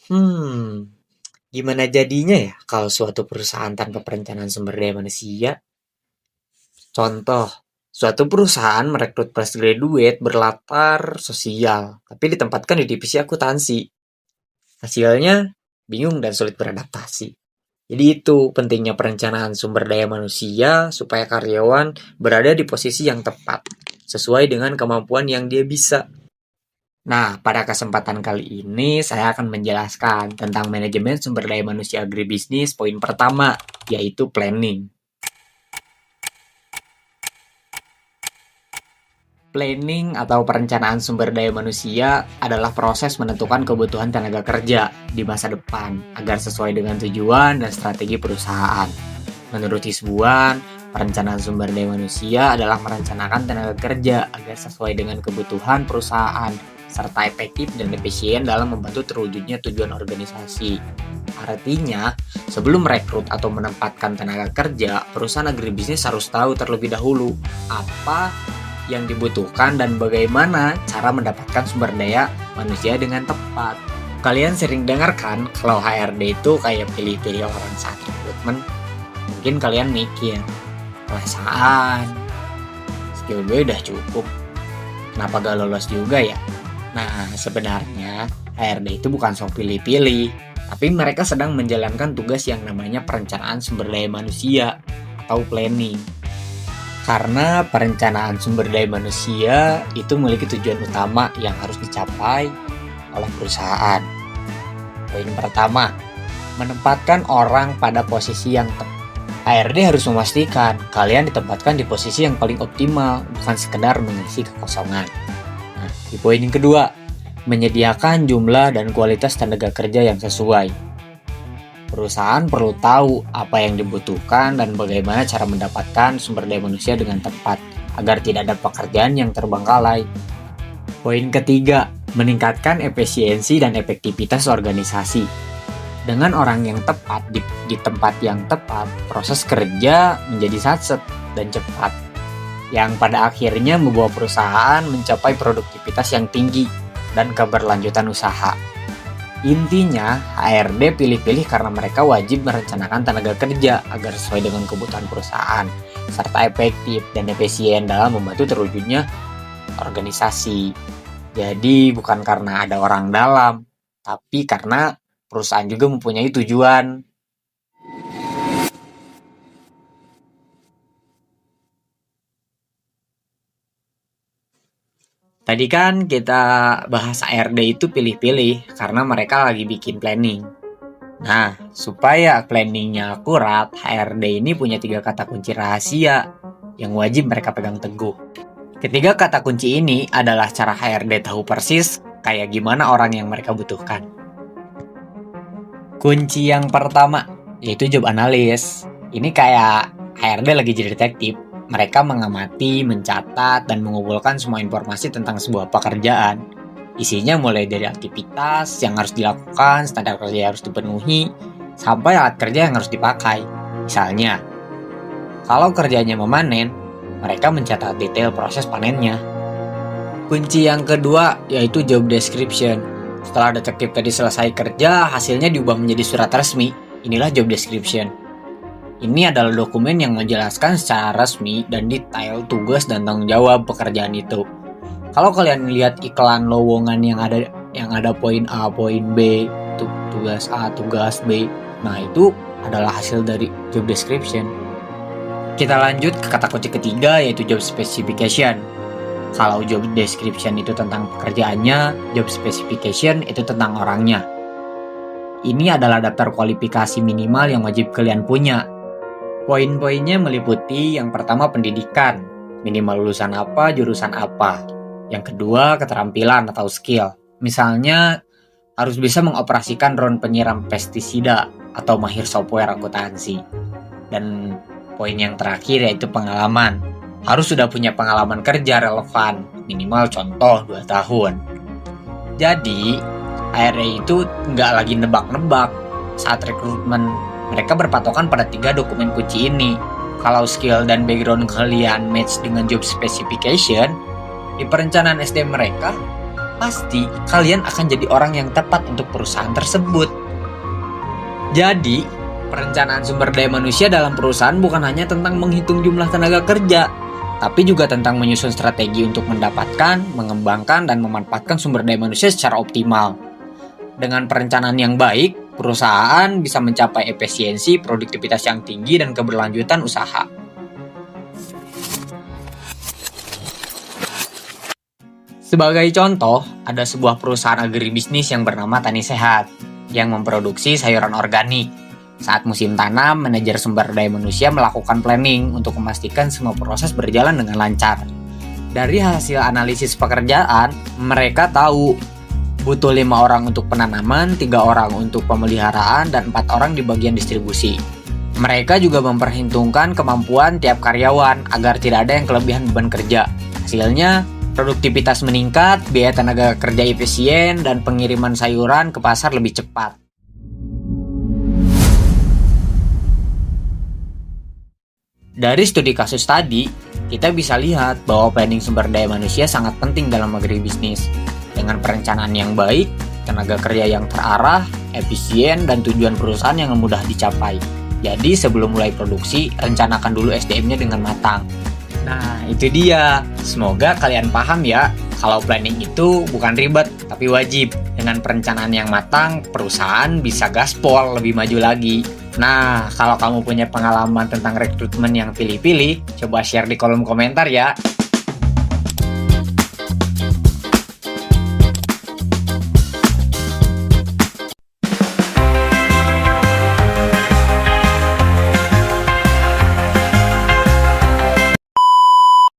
Hmm, Gimana jadinya ya kalau suatu perusahaan tanpa perencanaan sumber daya manusia? Contoh, suatu perusahaan merekrut fresh graduate berlatar sosial, tapi ditempatkan di divisi akuntansi. Hasilnya bingung dan sulit beradaptasi. Jadi itu pentingnya perencanaan sumber daya manusia supaya karyawan berada di posisi yang tepat, sesuai dengan kemampuan yang dia bisa. Nah, pada kesempatan kali ini saya akan menjelaskan tentang manajemen sumber daya manusia agribisnis poin pertama, yaitu planning. Planning atau perencanaan sumber daya manusia adalah proses menentukan kebutuhan tenaga kerja di masa depan agar sesuai dengan tujuan dan strategi perusahaan. Menurut Hisbuan, perencanaan sumber daya manusia adalah merencanakan tenaga kerja agar sesuai dengan kebutuhan perusahaan serta efektif dan efisien dalam membantu terwujudnya tujuan organisasi. Artinya, sebelum merekrut atau menempatkan tenaga kerja, perusahaan agribisnis harus tahu terlebih dahulu apa yang dibutuhkan dan bagaimana cara mendapatkan sumber daya manusia dengan tepat. Kalian sering dengar kan kalau HRD itu kayak pilih-pilih orang saat rekrutmen? Mungkin kalian mikir, perasaan, skill gue udah cukup, kenapa gak lolos juga ya? Nah, sebenarnya HRD itu bukan sok pilih-pilih, tapi mereka sedang menjalankan tugas yang namanya perencanaan sumber daya manusia atau planning. Karena perencanaan sumber daya manusia itu memiliki tujuan utama yang harus dicapai oleh perusahaan. Poin pertama, menempatkan orang pada posisi yang tepat. HRD harus memastikan kalian ditempatkan di posisi yang paling optimal, bukan sekedar mengisi kekosongan. Nah, di poin yang kedua, menyediakan jumlah dan kualitas tenaga kerja yang sesuai. Perusahaan perlu tahu apa yang dibutuhkan dan bagaimana cara mendapatkan sumber daya manusia dengan tepat agar tidak ada pekerjaan yang terbengkalai. Poin ketiga, meningkatkan efisiensi dan efektivitas organisasi. Dengan orang yang tepat di tempat yang tepat, proses kerja menjadi satset dan cepat, yang pada akhirnya membawa perusahaan mencapai produktivitas yang tinggi dan keberlanjutan usaha. Intinya, HRD pilih-pilih karena mereka wajib merencanakan tenaga kerja agar sesuai dengan kebutuhan perusahaan, serta efektif dan efisien dalam membantu terwujudnya organisasi. Jadi, bukan karena ada orang dalam, tapi karena perusahaan juga mempunyai tujuan. Tadi kan kita bahas HRD itu pilih-pilih karena mereka lagi bikin planning. Nah, supaya planningnya akurat, HRD ini punya 3 kata kunci rahasia yang wajib mereka pegang teguh. Ketiga kata kunci ini adalah cara HRD tahu persis kayak gimana orang yang mereka butuhkan. Kunci yang pertama, yaitu job analysis. Ini kayak HRD lagi jadi detektif. Mereka mengamati, mencatat, dan mengumpulkan semua informasi tentang sebuah pekerjaan. Isinya mulai dari aktivitas yang harus dilakukan, standar kerja yang harus dipenuhi, sampai alat kerja yang harus dipakai. Misalnya, kalau kerjanya memanen, mereka mencatat detail proses panennya. Kunci yang kedua yaitu job description. Setelah detektif tadi selesai kerja, hasilnya diubah menjadi surat resmi. Inilah job description. Ini adalah dokumen yang menjelaskan secara resmi dan detail tugas dan tanggung jawab pekerjaan itu. Kalau kalian lihat iklan lowongan yang ada poin A, poin B, tugas A, tugas B, nah itu adalah hasil dari job description. Kita lanjut ke kata kunci ketiga yaitu job specification. Kalau job description itu tentang pekerjaannya, job specification itu tentang orangnya. Ini adalah daftar kualifikasi minimal yang wajib kalian punya. Poin-poinnya meliputi yang pertama pendidikan, minimal lulusan apa, jurusan apa. Yang kedua keterampilan atau skill. Misalnya harus bisa mengoperasikan drone penyiram pestisida atau mahir software akuntansi. Dan poin yang terakhir yaitu pengalaman. Harus sudah punya pengalaman kerja relevan, minimal contoh 2 tahun. Jadi, HRD itu nggak lagi nebak-nebak saat rekrutmen. Mereka berpatokan pada 3 dokumen kunci ini. Kalau skill dan background kalian match dengan job specification, di perencanaan SDM mereka pasti kalian akan jadi orang yang tepat untuk perusahaan tersebut. Jadi, perencanaan sumber daya manusia dalam perusahaan bukan hanya tentang menghitung jumlah tenaga kerja, tapi juga tentang menyusun strategi untuk mendapatkan, mengembangkan, dan memanfaatkan sumber daya manusia secara optimal. Dengan perencanaan yang baik, perusahaan bisa mencapai efisiensi, produktivitas yang tinggi, dan keberlanjutan usaha. Sebagai contoh, ada sebuah perusahaan agribisnis yang bernama Tani Sehat, yang memproduksi sayuran organik. Saat musim tanam, manajer sumber daya manusia melakukan planning untuk memastikan semua proses berjalan dengan lancar. Dari hasil analisis pekerjaan, mereka tahu butuh 5 orang untuk penanaman, 3 orang untuk pemeliharaan, dan 4 orang di bagian distribusi. Mereka juga memperhitungkan kemampuan tiap karyawan agar tidak ada yang kelebihan beban kerja. Hasilnya, produktivitas meningkat, biaya tenaga kerja efisien, dan pengiriman sayuran ke pasar lebih cepat. Dari studi kasus tadi, kita bisa lihat bahwa planning sumber daya manusia sangat penting dalam agribisnis. Dengan perencanaan yang baik, tenaga kerja yang terarah, efisien, dan tujuan perusahaan yang mudah dicapai. Jadi sebelum mulai produksi, rencanakan dulu SDM-nya dengan matang. Nah, itu dia. Semoga kalian paham ya, kalau planning itu bukan ribet, tapi wajib. Dengan perencanaan yang matang, perusahaan bisa gaspol lebih maju lagi. Nah, kalau kamu punya pengalaman tentang rekrutmen yang pilih-pilih, coba share di kolom komentar ya.